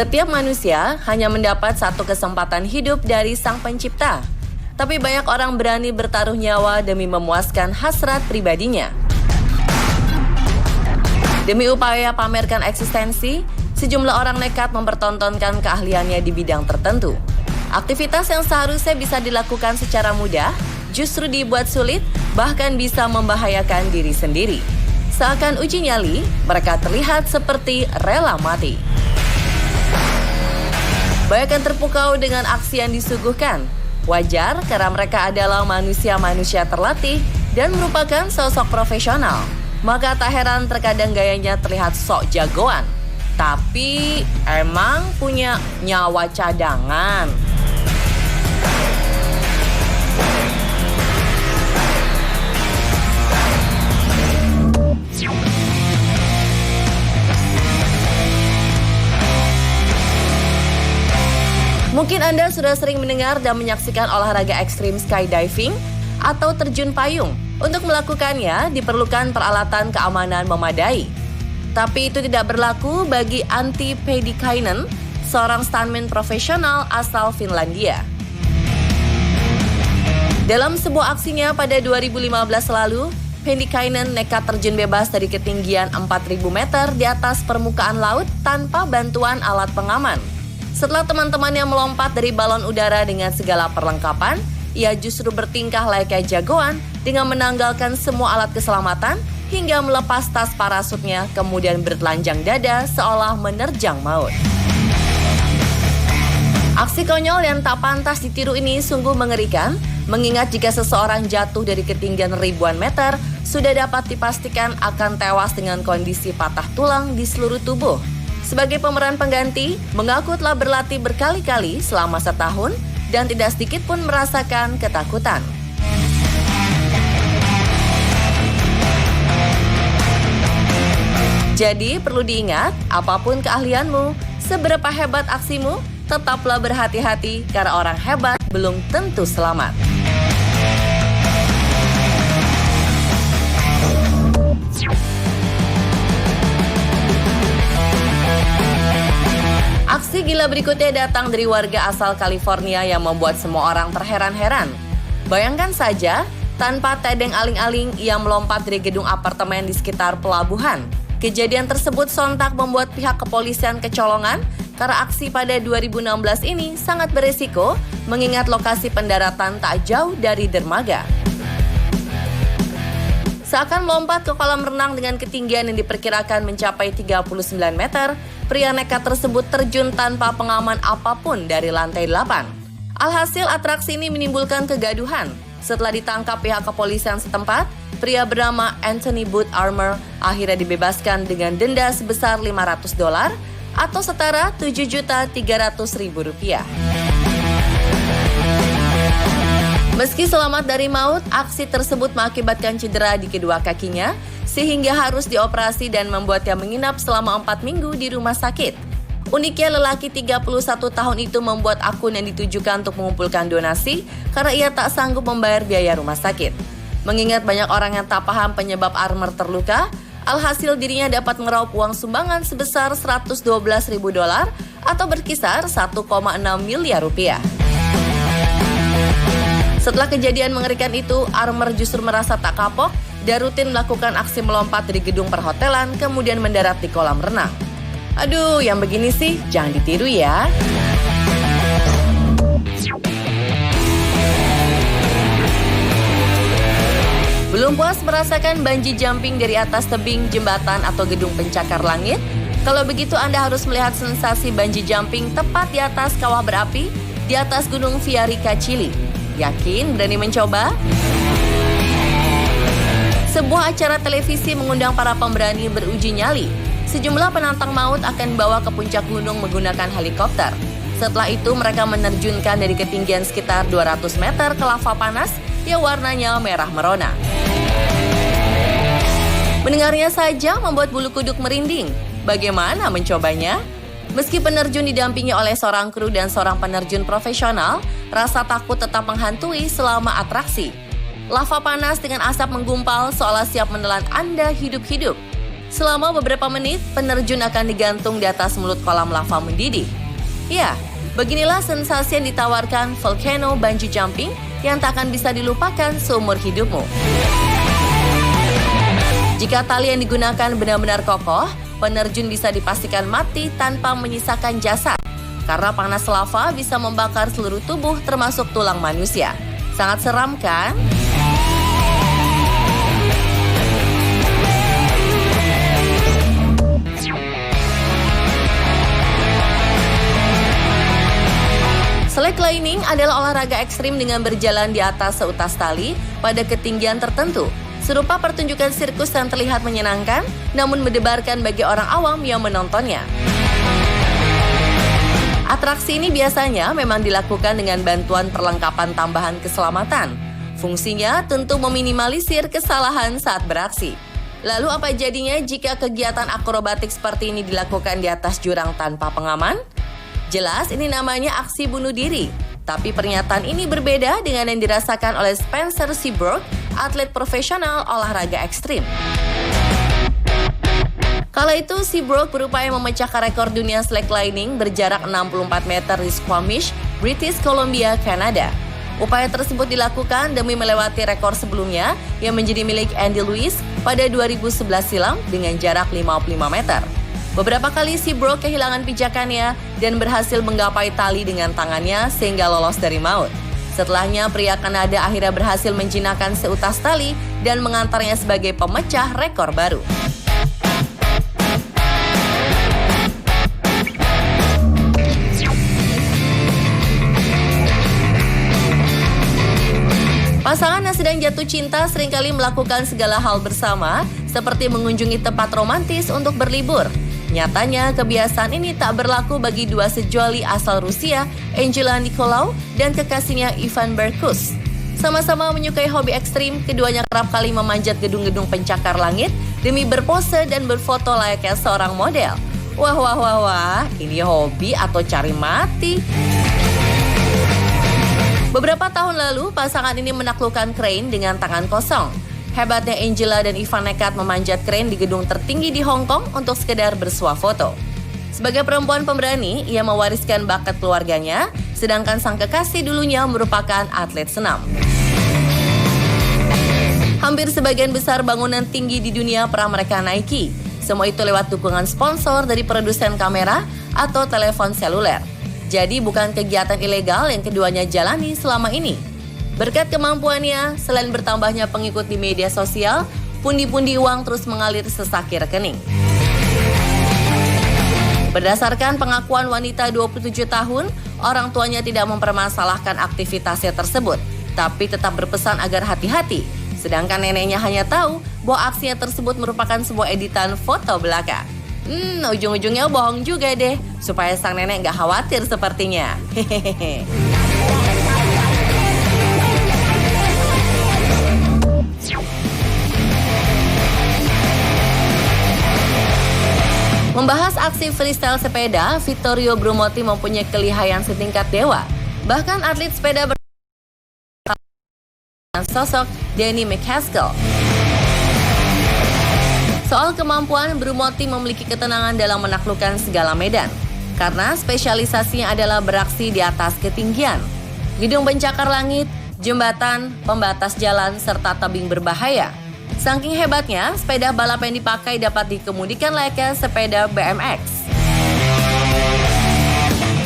Setiap manusia hanya mendapat satu kesempatan hidup dari Sang Pencipta. Tapi banyak orang berani bertaruh nyawa demi memuaskan hasrat pribadinya. Demi upaya pamerkan eksistensi, sejumlah orang nekat mempertontonkan keahliannya di bidang tertentu. Aktivitas yang seharusnya bisa dilakukan secara mudah, justru dibuat sulit, bahkan bisa membahayakan diri sendiri. Seakan uji nyali, mereka terlihat seperti rela mati. Banyak yang terpukau dengan aksi yang disuguhkan. Wajar karena mereka adalah manusia-manusia terlatih dan merupakan sosok profesional. Maka tak heran terkadang gayanya terlihat sok jagoan. Tapi emang punya nyawa cadangan. Mungkin Anda sudah sering mendengar dan menyaksikan olahraga ekstrim skydiving atau terjun payung. Untuk melakukannya diperlukan peralatan keamanan memadai. Tapi itu tidak berlaku bagi Antti Pietilä, seorang stuntman profesional asal Finlandia. Dalam sebuah aksinya pada 2015 lalu, Pietilä nekat terjun bebas dari ketinggian 4.000 meter di atas permukaan laut tanpa bantuan alat pengaman. Setelah teman-temannya melompat dari balon udara dengan segala perlengkapan, ia justru bertingkah layaknya jagoan dengan menanggalkan semua alat keselamatan hingga melepas tas parasutnya kemudian bertelanjang dada seolah menerjang maut. Aksi konyol yang tak pantas ditiru ini sungguh mengerikan, mengingat jika seseorang jatuh dari ketinggian ribuan meter, sudah dapat dipastikan akan tewas dengan kondisi patah tulang di seluruh tubuh. Sebagai pemeran pengganti, mengaku telah berlatih berkali-kali selama setahun dan tidak sedikit pun merasakan ketakutan. Jadi perlu diingat, apapun keahlianmu, seberapa hebat aksimu, tetaplah berhati-hati karena orang hebat belum tentu selamat. Aksi gila berikutnya datang dari warga asal California yang membuat semua orang terheran-heran. Bayangkan saja, tanpa tedeng aling-aling, ia melompat dari gedung apartemen di sekitar pelabuhan. Kejadian tersebut sontak membuat pihak kepolisian kecolongan karena aksi pada 2016 ini sangat beresiko mengingat lokasi pendaratan tak jauh dari dermaga. Seakan melompat ke kolam renang dengan ketinggian yang diperkirakan mencapai 39 meter, pria nekat tersebut terjun tanpa pengaman apapun dari lantai 8. Alhasil atraksi ini menimbulkan kegaduhan. Setelah ditangkap pihak kepolisian setempat, pria bernama Anthony Booth Armour akhirnya dibebaskan dengan denda sebesar $500 atau setara Rp7.300.000. Meski selamat dari maut, aksi tersebut mengakibatkan cedera di kedua kakinya sehingga harus dioperasi dan membuatnya menginap selama 4 minggu di rumah sakit. Uniknya lelaki 31 tahun itu membuat akun yang ditujukan untuk mengumpulkan donasi karena ia tak sanggup membayar biaya rumah sakit. Mengingat banyak orang yang tak paham penyebab Armour terluka, alhasil dirinya dapat meraup uang sumbangan sebesar $112.000 atau berkisar 1,6 miliar rupiah. Setelah kejadian mengerikan itu, Armour justru merasa tak kapok dan rutin melakukan aksi melompat dari gedung perhotelan kemudian mendarat di kolam renang. Aduh, yang begini sih jangan ditiru ya. Belum puas merasakan bungee jumping dari atas tebing, jembatan, atau gedung pencakar langit? Kalau begitu Anda harus melihat sensasi bungee jumping tepat di atas kawah berapi di atas gunung Villarrica, Chili. Yakin berani mencoba? Sebuah acara televisi mengundang para pemberani beruji nyali. Sejumlah penantang maut akan dibawa ke puncak gunung menggunakan helikopter. Setelah itu mereka menerjunkan dari ketinggian sekitar 200 meter ke lava panas yang warnanya merah merona. Mendengarnya saja membuat bulu kuduk merinding. Bagaimana mencobanya? Meski penerjun didampingi oleh seorang kru dan seorang penerjun profesional, rasa takut tetap menghantui selama atraksi. Lava panas dengan asap menggumpal seolah siap menelan Anda hidup-hidup. Selama beberapa menit, penerjun akan digantung di atas mulut kolam lava mendidih. Ya, beginilah sensasi yang ditawarkan volcano bungee jumping yang tak akan bisa dilupakan seumur hidupmu. Jika tali yang digunakan benar-benar kokoh, penerjun bisa dipastikan mati tanpa menyisakan jasad. Karena panas lava bisa membakar seluruh tubuh termasuk tulang manusia. Sangat seram kan? Slacklining adalah olahraga ekstrim dengan berjalan di atas seutas tali pada ketinggian tertentu. Serupa pertunjukan sirkus yang terlihat menyenangkan, namun mendebarkan bagi orang awam yang menontonnya. Atraksi ini biasanya memang dilakukan dengan bantuan perlengkapan tambahan keselamatan. Fungsinya tentu meminimalisir kesalahan saat beraksi. Lalu apa jadinya jika kegiatan akrobatik seperti ini dilakukan di atas jurang tanpa pengaman? Jelas ini namanya aksi bunuh diri. Tapi pernyataan ini berbeda dengan yang dirasakan oleh Spencer Seabrook, atlet profesional olahraga ekstrim. Kala itu, Seabrook berupaya memecahkan rekor dunia slacklining berjarak 64 meter di Squamish, British Columbia, Kanada. Upaya tersebut dilakukan demi melewati rekor sebelumnya yang menjadi milik Andy Lewis pada 2011 silam dengan jarak 55 meter. Beberapa kali Seabrook kehilangan pijakannya dan berhasil menggapai tali dengan tangannya sehingga lolos dari maut. Setelahnya, pria Kanada akhirnya berhasil menjinakkan seutas tali dan mengantarnya sebagai pemecah rekor baru. Pasangan yang sedang jatuh cinta seringkali melakukan segala hal bersama, seperti mengunjungi tempat romantis untuk berlibur. Nyatanya, kebiasaan ini tak berlaku bagi dua sejoli asal Rusia, Angela Nicolau dan kekasihnya Ivan Berkus. Sama-sama menyukai hobi ekstrim, keduanya kerap kali memanjat gedung-gedung pencakar langit demi berpose dan berfoto layaknya seorang model. Wah, ini hobi atau cari mati? Beberapa tahun lalu, pasangan ini menaklukkan crane dengan tangan kosong. Hebatnya Angela dan Ivan nekat memanjat crane di gedung tertinggi di Hong Kong untuk sekedar bersuah foto. Sebagai perempuan pemberani, ia mewariskan bakat keluarganya, sedangkan sang kekasih dulunya merupakan atlet senam. Hampir sebagian besar bangunan tinggi di dunia pernah mereka naiki. Semua itu lewat dukungan sponsor dari produsen kamera atau telepon seluler. Jadi bukan kegiatan ilegal yang keduanya jalani selama ini. Berkat kemampuannya, selain bertambahnya pengikut di media sosial, pundi-pundi uang terus mengalir sesaki rekening. Berdasarkan pengakuan wanita 27 tahun, orang tuanya tidak mempermasalahkan aktivitasnya tersebut, tapi tetap berpesan agar hati-hati. Sedangkan neneknya hanya tahu bahwa aksinya tersebut merupakan sebuah editan foto belaka. Ujung-ujungnya bohong juga deh, supaya sang nenek nggak khawatir sepertinya. Hehehe. Membahas aksi freestyle sepeda, Vittorio Brumotti mempunyai kelihayan setingkat dewa. Bahkan atlet sepeda sosok Danny McCaskill. Soal kemampuan, Brumotti memiliki ketenangan dalam menaklukkan segala medan. Karena spesialisasinya adalah beraksi di atas ketinggian. Gedung pencakar langit, jembatan, pembatas jalan, serta tebing berbahaya. Saking hebatnya, sepeda balap yang dipakai dapat dikemudikan layaknya sepeda BMX.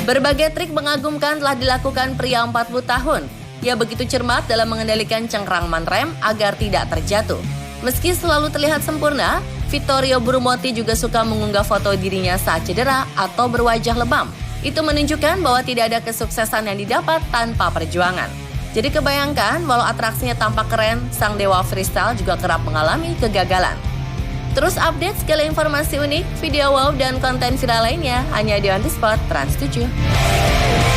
Berbagai trik mengagumkan telah dilakukan pria 40 tahun. Ia begitu cermat dalam mengendalikan cengkraman rem agar tidak terjatuh. Meski selalu terlihat sempurna, Vittorio Brumotti juga suka mengunggah foto dirinya saat cedera atau berwajah lebam. Itu menunjukkan bahwa tidak ada kesuksesan yang didapat tanpa perjuangan. Jadi kebayangkan, walau atraksinya tampak keren, sang dewa freestyle juga kerap mengalami kegagalan. Terus update segala informasi unik, video wow, dan konten viral lainnya hanya di On The Spot Trans 7.